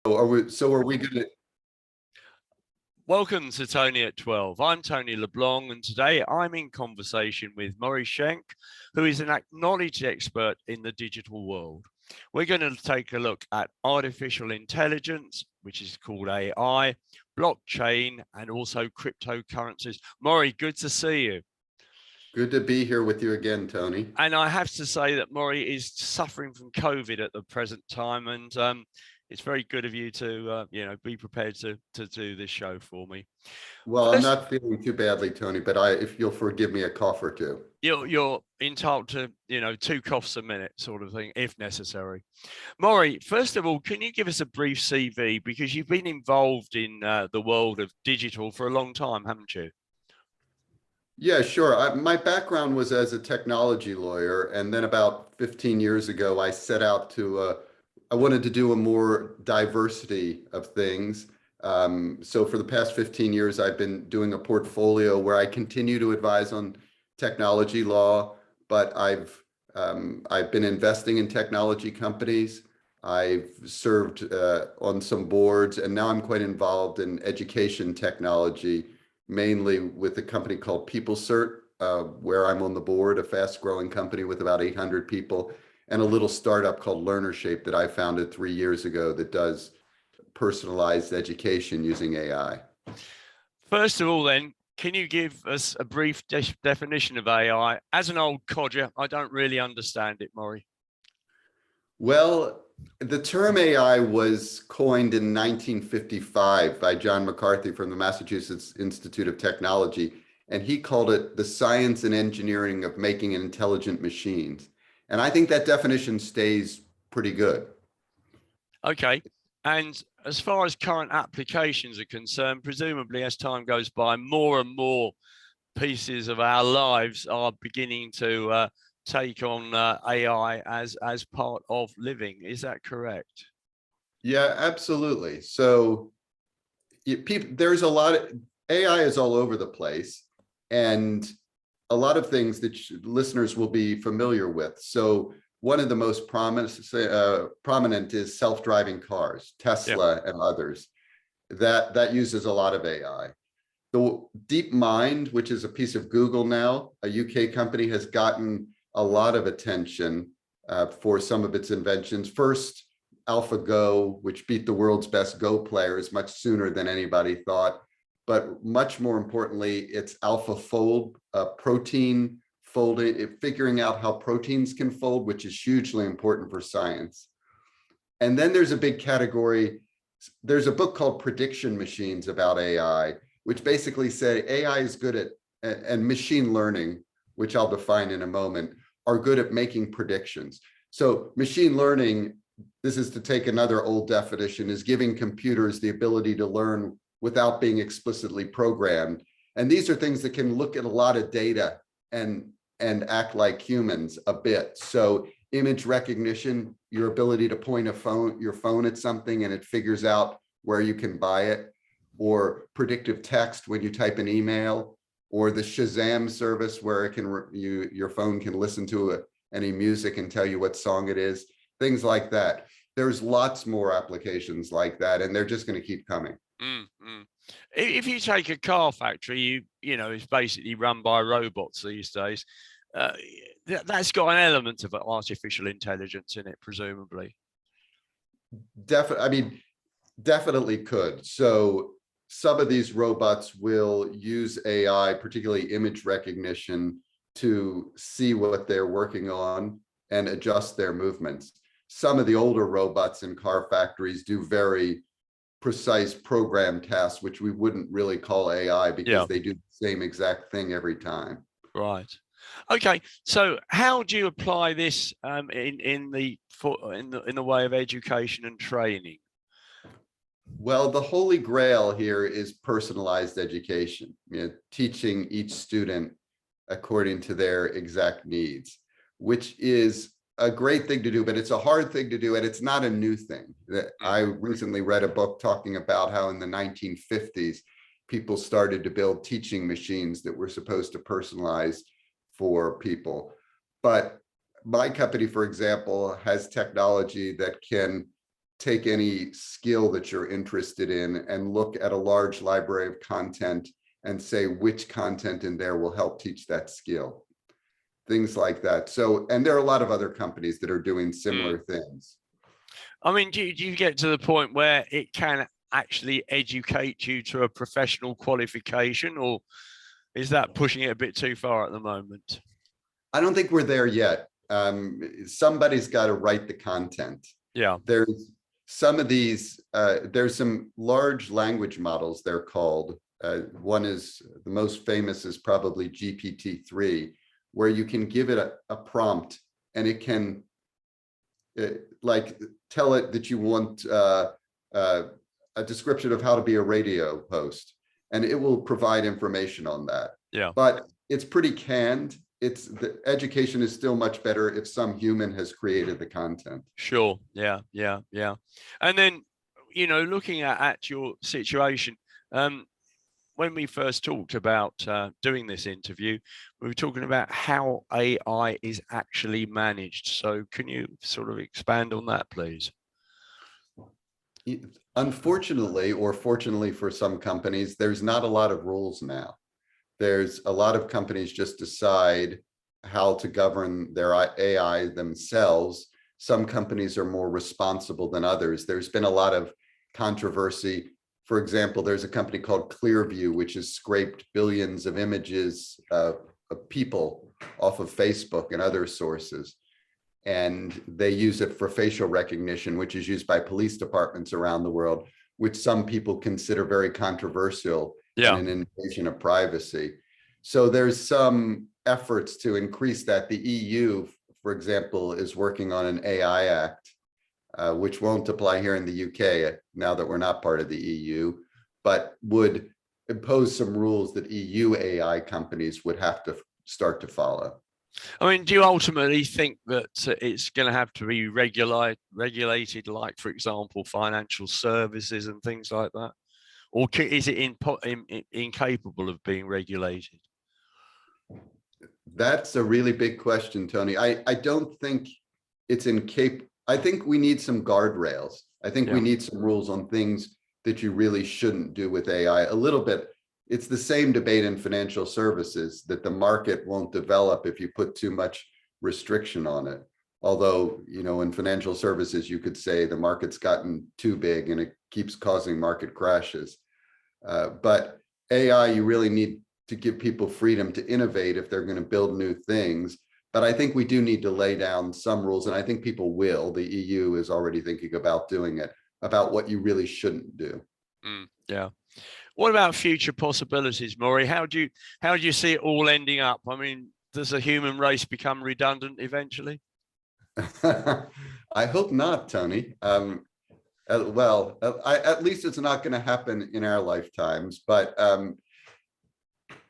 So are we going to? Welcome to Tony at 12. I'm Tony LeBlanc, and today I'm in conversation with Maury Shenk, who is an acknowledged expert in the digital world. We're going to take a look at artificial intelligence, which is called AI, blockchain, and also cryptocurrencies. Maury, good to see you. Good to be here with you again, Tony. And I have to say that Maury is suffering from COVID at the present time, and it's very good of you to, be prepared to do this show for me. Well, I'm not feeling too badly, Tony, but if you'll forgive me a cough or two. You're entitled to, 2 coughs a minute sort of thing, if necessary. Maury, first of all, can you give us a brief CV? Because you've been involved in the world of digital for a long time, haven't you? Yeah, sure. My background was as a technology lawyer, and then about 15 years ago, I set out to, I wanted to do a more diversity of things. So for the past 15 years, I've been doing a portfolio where I continue to advise on technology law, but I've been investing in technology companies. I've served on some boards, and now I'm quite involved in education technology, mainly with a company called PeopleCert, where I'm on the board, a fast growing company with about 800 people, and a little startup called LearnerShape that I founded 3 years ago that does personalized education using AI. First of all, then, can you give us a brief definition of AI? As an old codger, I don't really understand it, Maury. Well, the term AI was coined in 1955 by John McCarthy from the Massachusetts Institute of Technology, and he called it the science and engineering of making intelligent machines. And I think that definition stays pretty good. Okay. And as far as current applications are concerned, presumably as time goes by, more and more pieces of our lives are beginning to take on AI as part of living. Is that correct? Yeah, absolutely. So there's a lot of AI is all over the place, and a lot of things that listeners will be familiar with. So one of the most prominent is self-driving cars, Tesla and others. That uses a lot of AI. The DeepMind, which is a piece of Google now, a UK company, has gotten a lot of attention for some of its inventions. First, AlphaGo, which beat the world's best Go players much sooner than anybody thought. But much more importantly, it's AlphaFold, protein folding, figuring out how proteins can fold, which is hugely important for science. And then there's a big category. There's a book called Prediction Machines about AI, which basically say AI is good at, and machine learning, which I'll define in a moment, are good at making predictions. So machine learning, this is to take another old definition, is giving computers the ability to learn without being explicitly programmed. And these are things that can look at a lot of data and act like humans a bit. So image recognition, your ability to point your phone at something and it figures out where you can buy it, or predictive text when you type an email, or the Shazam service where it can your phone can listen to any music and tell you what song it is, things like that. There's lots more applications like that, and they're just going to keep coming. If you take a car factory, it's basically run by robots these days. That's got an element of artificial intelligence in it, presumably. Definitely could. So some of these robots will use AI, particularly image recognition, to see what they're working on and adjust their movements. Some of the older robots in car factories do very precise program tasks, which we wouldn't really call AI because they do the same exact thing every time. Right. Okay. So how do you apply this in the way of education and training? Well, the holy grail here is personalized education, teaching each student according to their exact needs, which is a great thing to do, but it's a hard thing to do, and it's not a new thing. I recently read a book talking about how in the 1950s, people started to build teaching machines that were supposed to personalize for people. But my company, for example, has technology that can take any skill that you're interested in and look at a large library of content and say which content in there will help teach that skill. Things like that. So, and there are a lot of other companies that are doing similar things. I mean, do you get to the point where it can actually educate you to a professional qualification, or is that pushing it a bit too far at the moment? I don't think we're there yet. Somebody's got to write the content. Yeah. There's some of these, there's some large language models, they're called. One is, the most famous is probably GPT-3, where you can give it a prompt and it can like tell it that you want a description of how to be a radio host, and it will provide information on that. Yeah. But it's pretty canned. The education is still much better if some human has created the content. Sure. Yeah. And then, looking at your situation, when we first talked about doing this interview, we were talking about how AI is actually managed. So can you sort of expand on that, please? Unfortunately, or fortunately for some companies, there's not a lot of rules now. There's a lot of companies just decide how to govern their AI themselves. Some companies are more responsible than others. There's been a lot of controversy. For example, there's a company called Clearview, which has scraped billions of images of people off of Facebook and other sources. And they use it for facial recognition, which is used by police departments around the world, which some people consider very controversial and an invasion of privacy. So there's some efforts to increase that. The EU, for example, is working on an AI Act, which won't apply here in the UK now that we're not part of the EU, but would impose some rules that EU AI companies would have to start to follow. I mean, do you ultimately think that it's going to have to be regulated, like, for example, financial services and things like that? Or is it incapable of being regulated? That's a really big question, Tony. I don't think it's incapable. I think we need some guardrails. I think we need some rules on things that you really shouldn't do with AI. A little bit, it's the same debate in financial services, that the market won't develop if you put too much restriction on it. Although, in financial services, you could say the market's gotten too big and it keeps causing market crashes. But AI, you really need to give people freedom to innovate if they're going to build new things. But I think we do need to lay down some rules, and I think people will. The EU is already thinking about doing it, about what you really shouldn't do. Yeah. What about future possibilities, Maury? How do you see it all ending up? I mean, does the human race become redundant eventually? I hope not, Tony. At least it's not going to happen in our lifetimes, but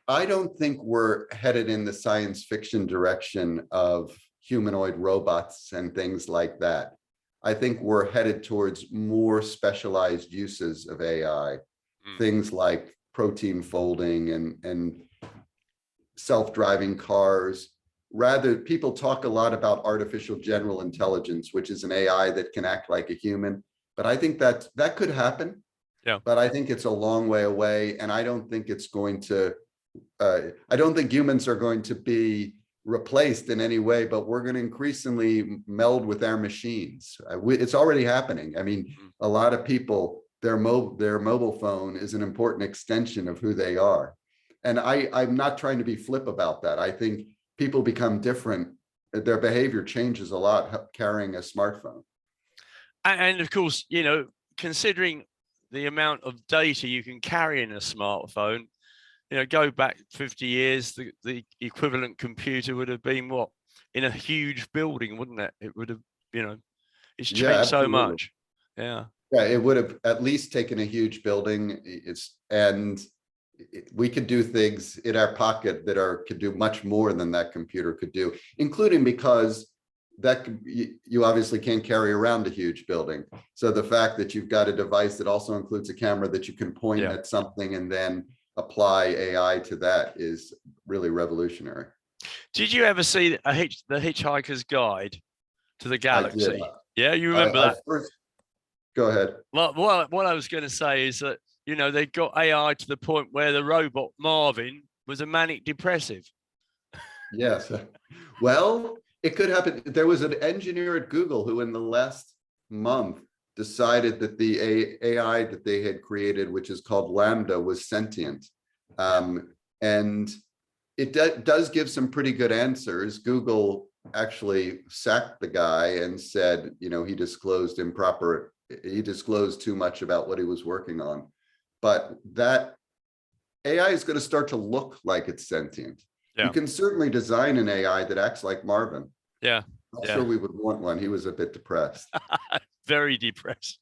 I don't think we're headed in the science fiction direction of humanoid robots and things like that. I think we're headed towards more specialized uses of AI, things like protein folding and self-driving cars. Rather, people talk a lot about artificial general intelligence, which is an AI that can act like a human. But I think that could happen. Yeah. But I think it's a long way away, and I don't think it's going to. I don't think humans are going to be replaced in any way, but we're going to increasingly meld with our machines. It's already happening. I mean, a lot of people, their mobile phone is an important extension of who they are. And I'm not trying to be flip about that. I think people become different. Their behavior changes a lot carrying a smartphone. And of course, considering the amount of data you can carry in a smartphone, go back 50 years, the equivalent computer would have been what? In a huge building, wouldn't it? It would have, it's changed so much. Yeah. Yeah, it would have at least taken a huge building. We could do things in our pocket that could do much more than that computer could do, including because you obviously can't carry around a huge building. So the fact that you've got a device that also includes a camera that you can point at something and then apply AI to that is really revolutionary. Did you ever see the Hitchhiker's Guide to the Galaxy? Yeah, you remember that? Go ahead. Well, what I was going to say is that, you know, they got AI to the point where the robot Marvin was a manic depressive. Yes. Well, it could happen. There was an engineer at Google who in the last month decided that the AI that they had created, which is called Lambda, was sentient. And it does give some pretty good answers. Google actually sacked the guy and said, you know, he disclosed too much about what he was working on. But that AI is going to start to look like it's sentient. Yeah. You can certainly design an AI that acts like Marvin. Yeah. Not sure we would want one. He was a bit depressed. Very depressed.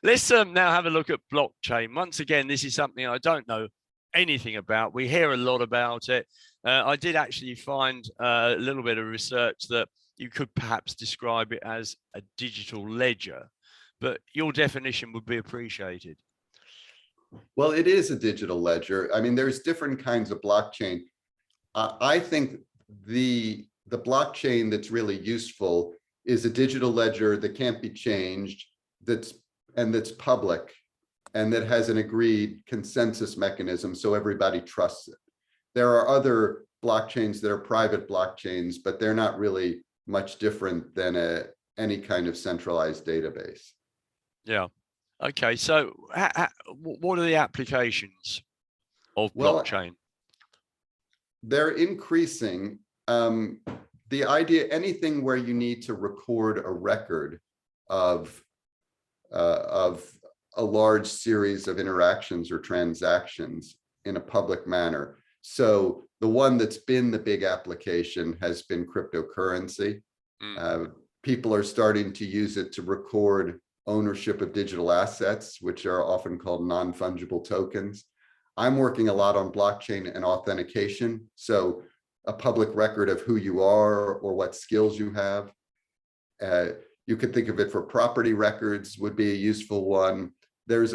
Let's now have a look at blockchain. Once again, this is something I don't know anything about. We hear a lot about it. I did actually find a little bit of research that you could perhaps describe it as a digital ledger, but your definition would be appreciated. Well, it is a digital ledger. I mean, there's different kinds of blockchain. I think the blockchain that's really useful is a digital ledger that can't be changed, that's public, and that has an agreed consensus mechanism so everybody trusts it. There are other blockchains that are private blockchains, but they're not really much different than any kind of centralized database. Yeah. Okay. So what are the applications of blockchain? They're increasing. The idea, anything where you need to record a record of a large series of interactions or transactions in a public manner. So the one that's been the big application has been cryptocurrency. People are starting to use it to record ownership of digital assets, which are often called non-fungible tokens. I'm working a lot on blockchain and authentication. So a public record of who you are or what skills you have. You could think of it for property records would be a useful one. There's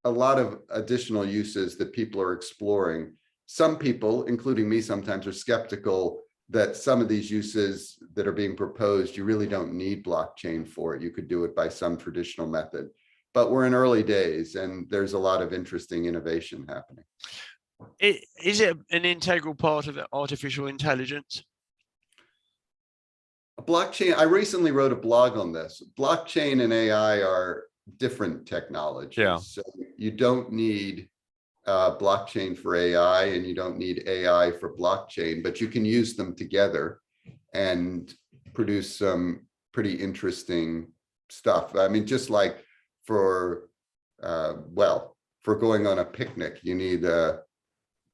a lot of additional uses that people are exploring. Some people, including me sometimes, are skeptical that some of these uses that are being proposed, you really don't need blockchain for it. You could do it by some traditional method. But we're in early days and there's a lot of interesting innovation happening. Is it an integral part of artificial intelligence? Blockchain, I recently wrote a blog on this. Blockchain and AI are different technologies. Yeah. So you don't need blockchain for AI and you don't need AI for blockchain, but you can use them together and produce some pretty interesting stuff. I mean, just like for going on a picnic, you need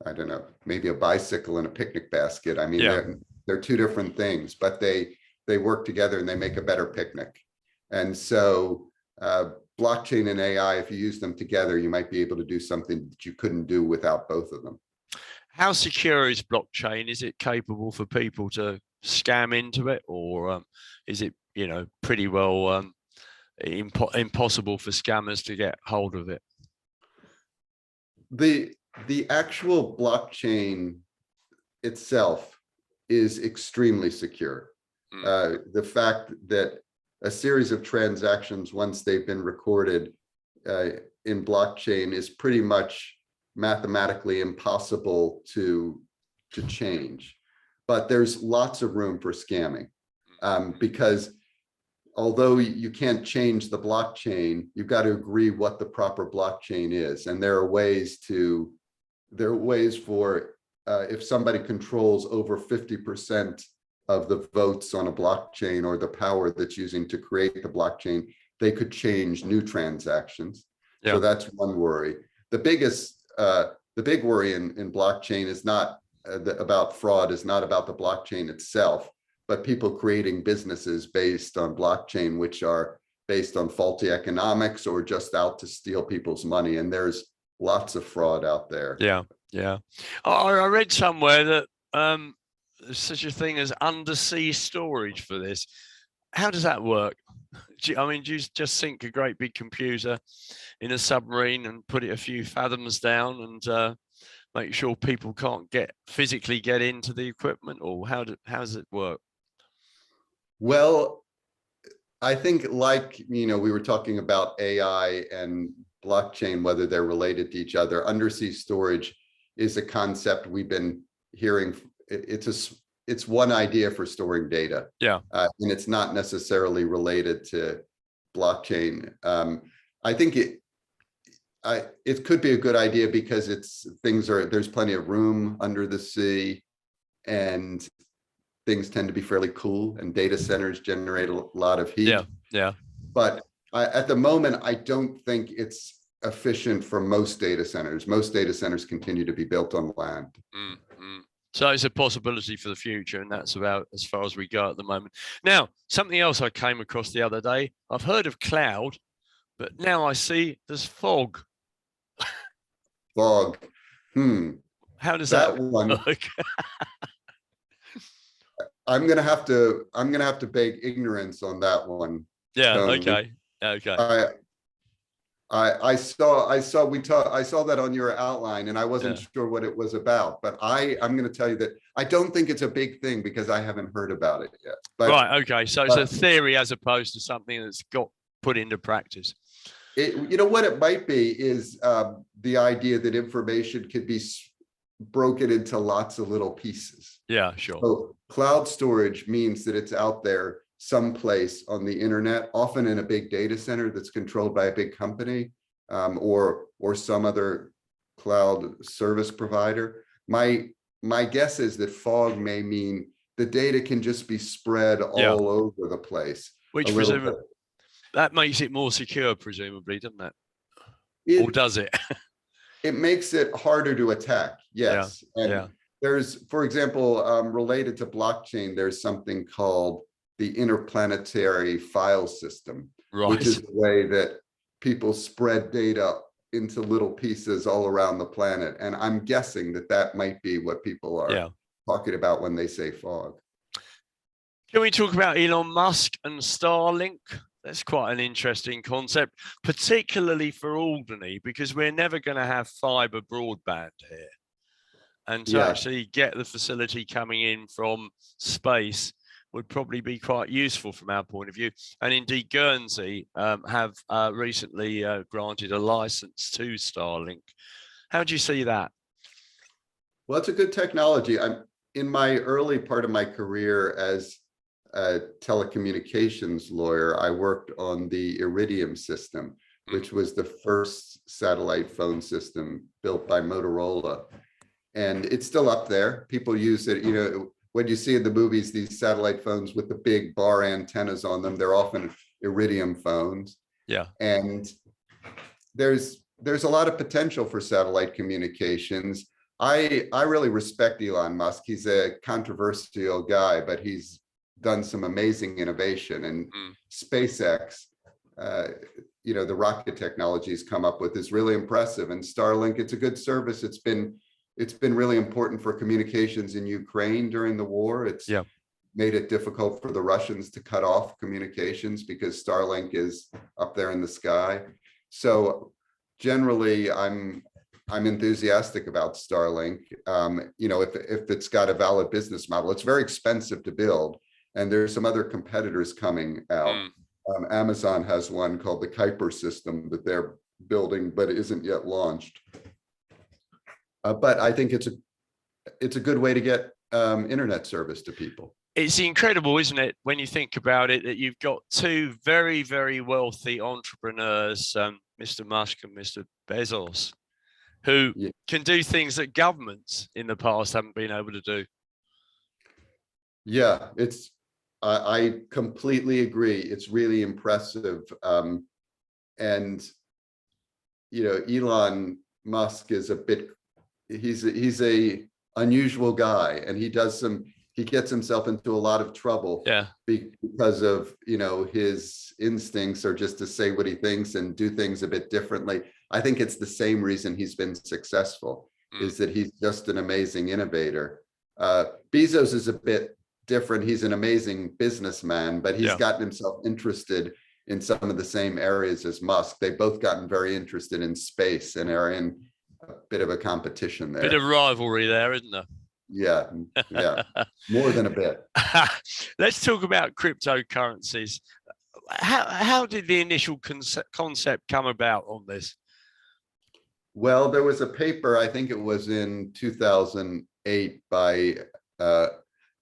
I don't know, maybe a bicycle and a picnic basket. I mean, they're two different things, but they work together and they make a better picnic. And so blockchain and AI, if you use them together, you might be able to do something that you couldn't do without both of them. How secure is blockchain? Is it capable for people to scam into it, or is it, you know, pretty well impossible for scammers to get hold of it? The actual blockchain itself is extremely secure. The fact that a series of transactions, once they've been recorded in blockchain, is pretty much mathematically impossible to change. But there's lots of room for scamming because although you can't change the blockchain, you've got to agree what the proper blockchain is. And there are ways for if somebody controls over 50% of the votes on a blockchain or the power that's using to create the blockchain, they could change new transactions. Yeah. So that's one worry. The big worry in blockchain is not about fraud, is not about the blockchain itself, but people creating businesses based on blockchain, which are based on faulty economics or just out to steal people's money. And there's lots of fraud out there. Yeah, yeah. I read somewhere that there's such a thing as undersea storage for this. How does that work? I mean, do you just sink a great big computer in a submarine and put it a few fathoms down and make sure people can't physically get into the equipment, or how does it work? Well, I think, like, we were talking about AI and blockchain, whether they're related to each other. Undersea storage is a concept we've been hearing. It's one idea for storing data. Yeah. And it's not necessarily related to blockchain. I think it could be a good idea because there's plenty of room under the sea, and things tend to be fairly cool, and data centers generate a lot of heat. Yeah. But at the moment, I don't think it's efficient for most data centers. Most data centers continue to be built on land. So it's a possibility for the future, and that's about as far as we go at the moment. Now, something else I came across the other day, I've heard of cloud, but now I see there's fog. Fog. How does that one work? I'm gonna have to beg ignorance on that one. Yeah. Tony. Okay. I saw that on your outline, and I wasn't sure what it was about, but I'm going to tell you that I don't think it's a big thing because I haven't heard about it yet. But, right. Okay. So it's a theory as opposed to something that's got put into practice. What it might be is the idea that information could be broken into lots of little pieces. Yeah, sure. So cloud storage means that it's out there someplace on the internet, often in a big data center that's controlled by a big company, or some other cloud service provider. My guess is that fog may mean the data can just be spread all over the place. Which presumably that makes it more secure, presumably, doesn't it? Or does it? It makes it harder to attack. Yes. There's, for example, related to blockchain, there's something called the interplanetary file system, which is the way that people spread data into little pieces all around the planet. And I'm guessing that might be what people are talking about when they say fog. Can we talk about Elon Musk and Starlink? That's quite an interesting concept, particularly for Alderney, because we're never going to have fiber broadband here. And to actually get the facility coming in from space would probably be quite useful from our point of view. And indeed, Guernsey have recently granted a license to Starlink. How do you see that? Well, it's a good technology. I'm in my early part of my career as a telecommunications lawyer. I worked on the Iridium system, which was the first satellite phone system built by Motorola. And it's still up there. People use it, when you see in the movies, these satellite phones with the big bar antennas on them, they're often Iridium phones. Yeah. And there's a lot of potential for satellite communications. I really respect Elon Musk. He's a controversial guy, but he's done some amazing innovation. And SpaceX, the rocket technology he's come up with is really impressive. And Starlink, it's a good service. It's been really important for communications in Ukraine during the war. It's made it difficult for the Russians to cut off communications because Starlink is up there in the sky. So generally, I'm enthusiastic about Starlink. If it's got a valid business model. It's very expensive to build, and there's some other competitors coming out. Amazon has one called the Kuiper system that they're building, but it isn't yet launched. But I think it's a good way to get internet service to people. It's incredible, isn't it, when you think about it, that you've got two very, very wealthy entrepreneurs, Mr. Musk and Mr. Bezos, who can do things that governments in the past haven't been able to do. Yeah, I completely agree. It's really impressive. And Elon Musk is he's a unusual guy, and he gets himself into a lot of trouble because of his instincts are just to say what he thinks and do things a bit differently. I think it's the same reason he's been successful, is that he's just an amazing innovator. Bezos is a bit different. He's an amazing businessman, but he's gotten himself interested in some of the same areas as Musk. They've both gotten very interested in space and are in a bit of a competition there. Bit of rivalry there, isn't there? Yeah, more than a bit. Let's talk about cryptocurrencies. how did the initial concept come about on this? Well, there was a paper, I think it was in 2008, by an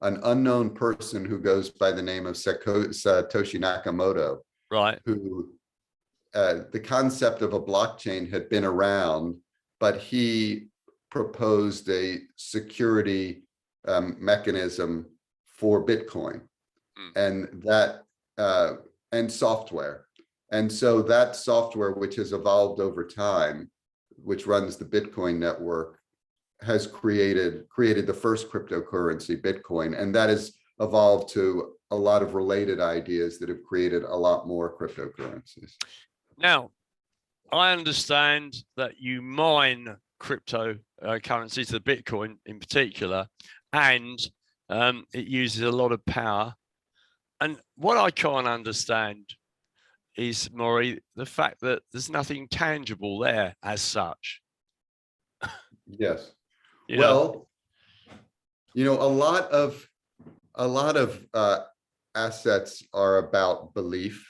unknown person who goes by the name of Satoshi Nakamoto, Right. who the concept of a blockchain had been around, but he proposed a security mechanism for Bitcoin, and that and software. And so that software, which has evolved over time, which runs the Bitcoin network, has created the first cryptocurrency, Bitcoin, and that has evolved to a lot of related ideas that have created a lot more cryptocurrencies. Now, I understand that you mine cryptocurrencies, the Bitcoin in particular, and it uses a lot of power. And what I can't understand is, Maury, the fact that there's nothing tangible there as such. Yes. Well, A lot of assets are about belief.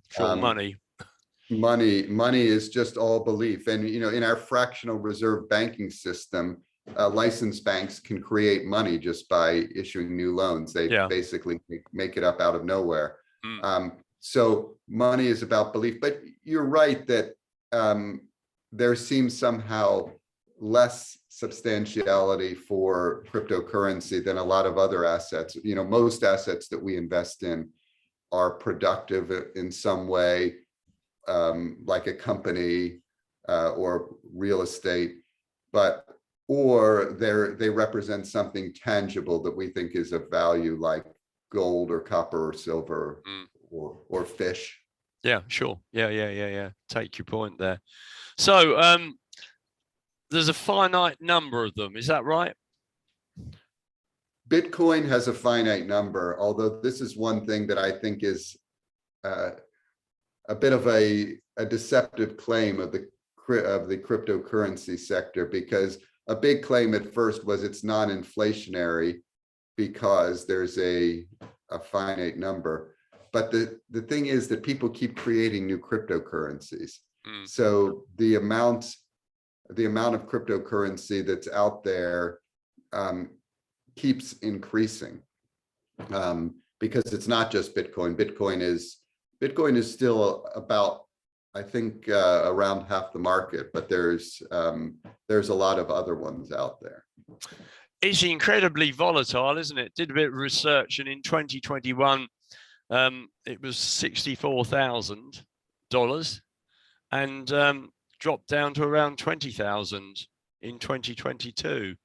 sure, money. Money is just all belief. And, in our fractional reserve banking system, licensed banks can create money just by issuing new loans. They basically make it up out of nowhere. So money is about belief, but you're right that there seems somehow less substantiality for cryptocurrency than a lot of other assets. Most assets that we invest in are productive in some way, like a company or real estate, or they represent something tangible that we think is of value, like gold or copper or silver or fish. Yeah, sure. Yeah. Take your point there. So there's a finite number of them. Is that right? Bitcoin has a finite number, although this is one thing that I think is a bit of a deceptive claim of the cryptocurrency sector, because a big claim at first was it's non-inflationary because there's a finite number. But the thing is that people keep creating new cryptocurrencies. So the amount of cryptocurrency that's out there keeps increasing, because it's not just Bitcoin. Bitcoin is still about, I think, around half the market, but there's a lot of other ones out there. It's incredibly volatile, isn't it? Did a bit of research, and in 2021, it was $64,000, and dropped down to around 20,000 in 2022.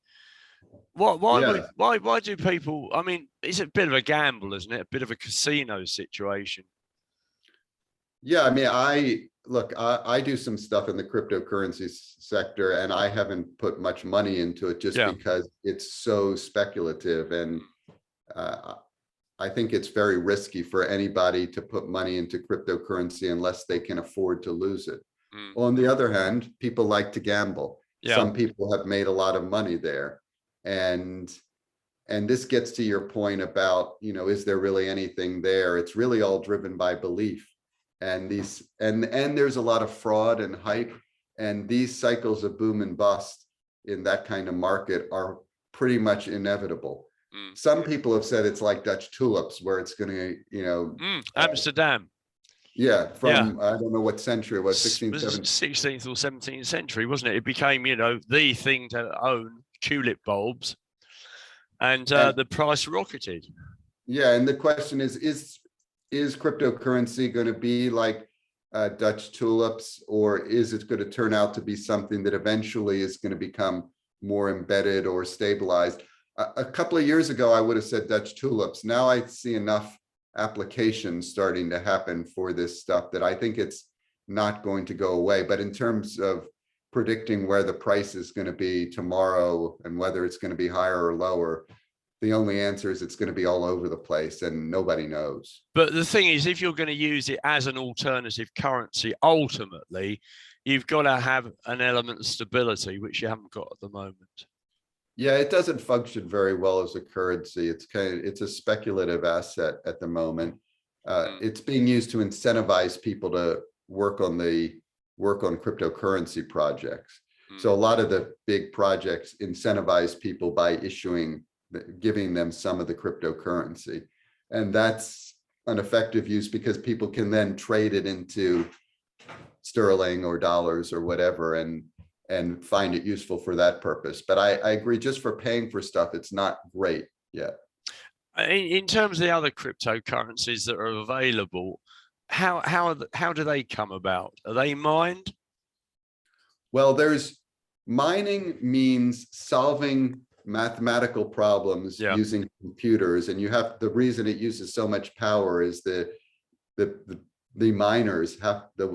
Why do people? I mean, it's a bit of a gamble, isn't it? A bit of a casino situation. Yeah, I mean, I do some stuff in the cryptocurrency sector, and I haven't put much money into it just because it's so speculative, and I think it's very risky for anybody to put money into cryptocurrency unless they can afford to lose it. On the other hand, people like to gamble. Some people have made a lot of money there, and this gets to your point about, is there really anything there? It's really all driven by belief. And there's a lot of fraud and hype, and these cycles of boom and bust in that kind of market are pretty much inevitable. Some people have said it's like Dutch tulips, where it's going to, Amsterdam. From I don't know what century it was, 16th or 17th century, wasn't it? It became, the thing to own, tulip bulbs, and the price rocketed. Yeah, and the question is cryptocurrency going to be like Dutch tulips, or is it going to turn out to be something that eventually is going to become more embedded or stabilized? A couple of years ago, I would have said Dutch tulips. Now I see enough applications starting to happen for this stuff that I think it's not going to go away. But in terms of predicting where the price is going to be tomorrow and whether it's going to be higher or lower, the only answer is it's going to be all over the place, and nobody knows. But the thing is, if you're going to use it as an alternative currency, ultimately, you've got to have an element of stability, which you haven't got at the moment. Yeah, it doesn't function very well as a currency. It's a speculative asset at the moment. It's being used to incentivize people to work on cryptocurrency projects. So a lot of the big projects incentivize people by giving them some of the cryptocurrency. And that's an effective use because people can then trade it into sterling or dollars or whatever and find it useful for that purpose. But I agree, just for paying for stuff, it's not great yet. In terms of the other cryptocurrencies that are available, how do they come about? Are they mined? Well, mining means solving mathematical problems using computers, and the reason it uses so much power is the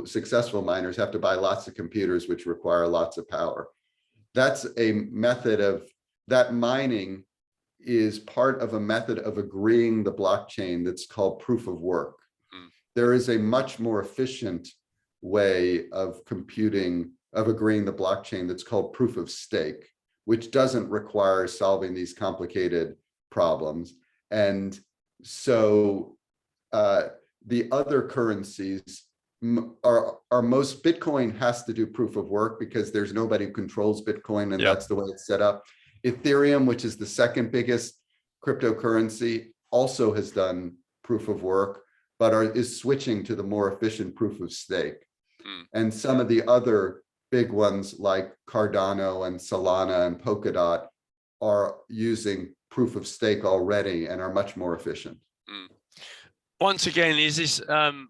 successful miners have to buy lots of computers, which require lots of power. That's a method of that. Mining is part of a method of agreeing the blockchain that's called proof of work. There is a much more efficient way of agreeing the blockchain that's called proof of stake, which doesn't require solving these complicated problems. And so the other currencies Bitcoin has to do proof of work because there's nobody who controls Bitcoin, and that's the way it's set up. Ethereum, which is the second biggest cryptocurrency, also has done proof of work, but is switching to the more efficient proof of stake. And some of the other big ones like Cardano and Solana and Polkadot are using proof of stake already and are much more efficient. Once again, is this an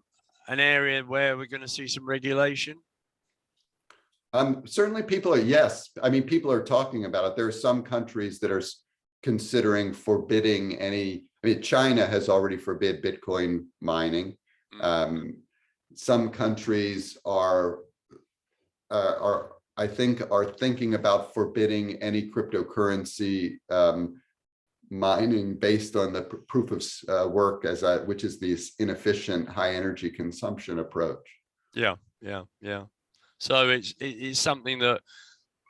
area where we're going to see some regulation? Certainly people are talking about it. There are some countries that are considering forbidding China has already forbid Bitcoin mining. Some countries are thinking about forbidding any cryptocurrency mining based on the proof of work which is this inefficient high energy consumption approach. Yeah. So it's something that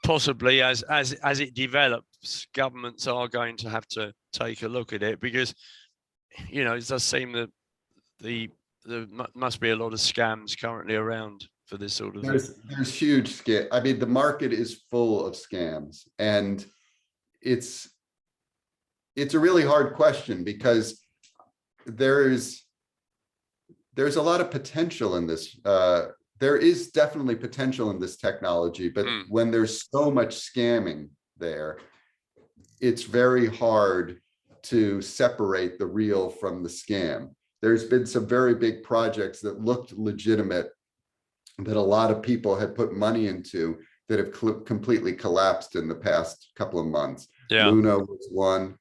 possibly as it develops, governments are going to have to take a look at it, because it does seem that there must be a lot of scams currently around for this sort of thing. There's huge scam. I mean, the market is full of scams, and it's a really hard question because there's a lot of potential in this. There is definitely potential in this technology, but when there's so much scamming there, it's very hard to separate the real from the scam. There's been some very big projects that looked legitimate that a lot of people had put money into that have completely collapsed in the past couple of months. Luna was one,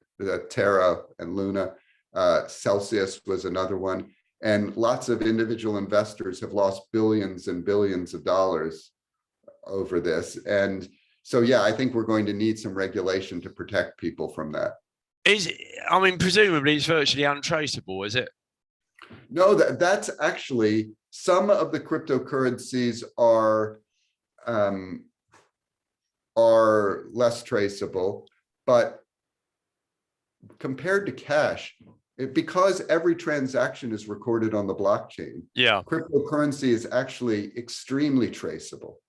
Terra and Luna, Celsius was another one. And lots of individual investors have lost billions and billions of dollars over this. And so, I think we're going to need some regulation to protect people from that. Presumably it's virtually untraceable, is it? No, that's actually, some of the cryptocurrencies are less traceable, but compared to cash, because every transaction is recorded on the blockchain, cryptocurrency is actually extremely traceable.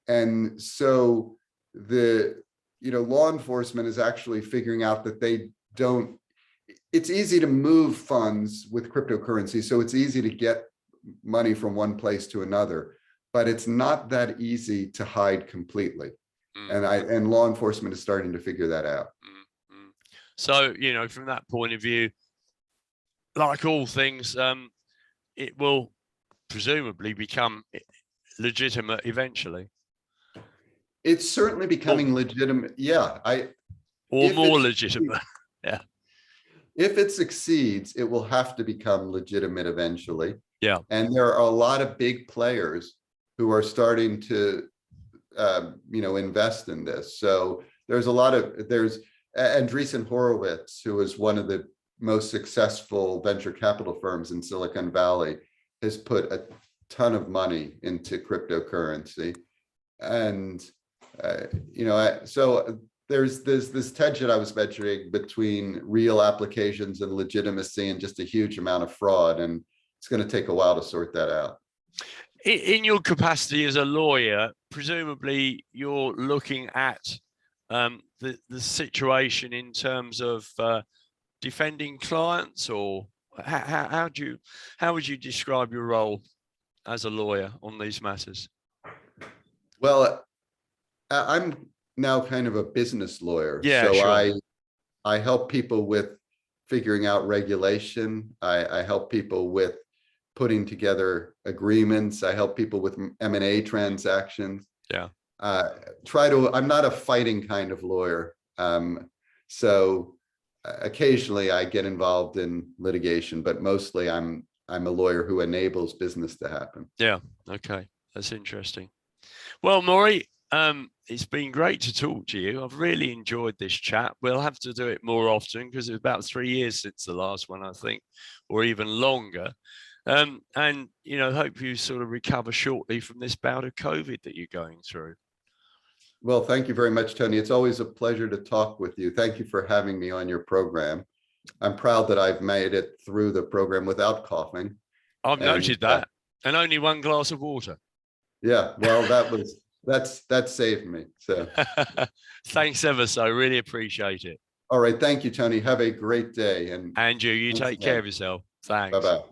And so law enforcement is actually figuring out that it's easy to move funds with cryptocurrency. So it's easy to get money from one place to another, but it's not that easy to hide completely. And law enforcement is starting to figure that out. So, from that point of view, like all things, it will presumably become legitimate eventually. It's certainly becoming legitimate. Or more legitimate. Yeah. If it succeeds, it will have to become legitimate eventually. Yeah. And there are a lot of big players who are starting to, invest in this. So there's Andreessen Horowitz, who is one of the most successful venture capital firms in Silicon Valley, has put a ton of money into cryptocurrency. And, so there's this tension I was mentioning between real applications and legitimacy and just a huge amount of fraud. And it's going to take a while to sort that out. In your capacity as a lawyer, presumably you're looking at the situation in terms of defending clients, or how would you describe your role as a lawyer on these matters? Well, I'm now kind of a business lawyer. Yeah, So sure. I help people with figuring out regulation. I help people with putting together agreements. I help people with M&A transactions. Yeah. I'm not a fighting kind of lawyer. So occasionally I get involved in litigation, but mostly I'm a lawyer who enables business to happen. Yeah. Okay. That's interesting. Well, Maury, it's been great to talk to you. I've really enjoyed this chat. We'll have to do it more often because it's about 3 years since the last one, I think, or even longer. And, hope you sort of recover shortly from this bout of COVID that you're going through. Well, thank you very much, Tony. It's always a pleasure to talk with you. Thank you for having me on your program. I'm proud that I've made it through the program without coughing. I've noted that, and only one glass of water. Yeah, well, that saved me. So thanks ever so. Really appreciate it. All right, thank you, Tony. Have a great day, and you take care of yourself. Thanks. Bye-bye.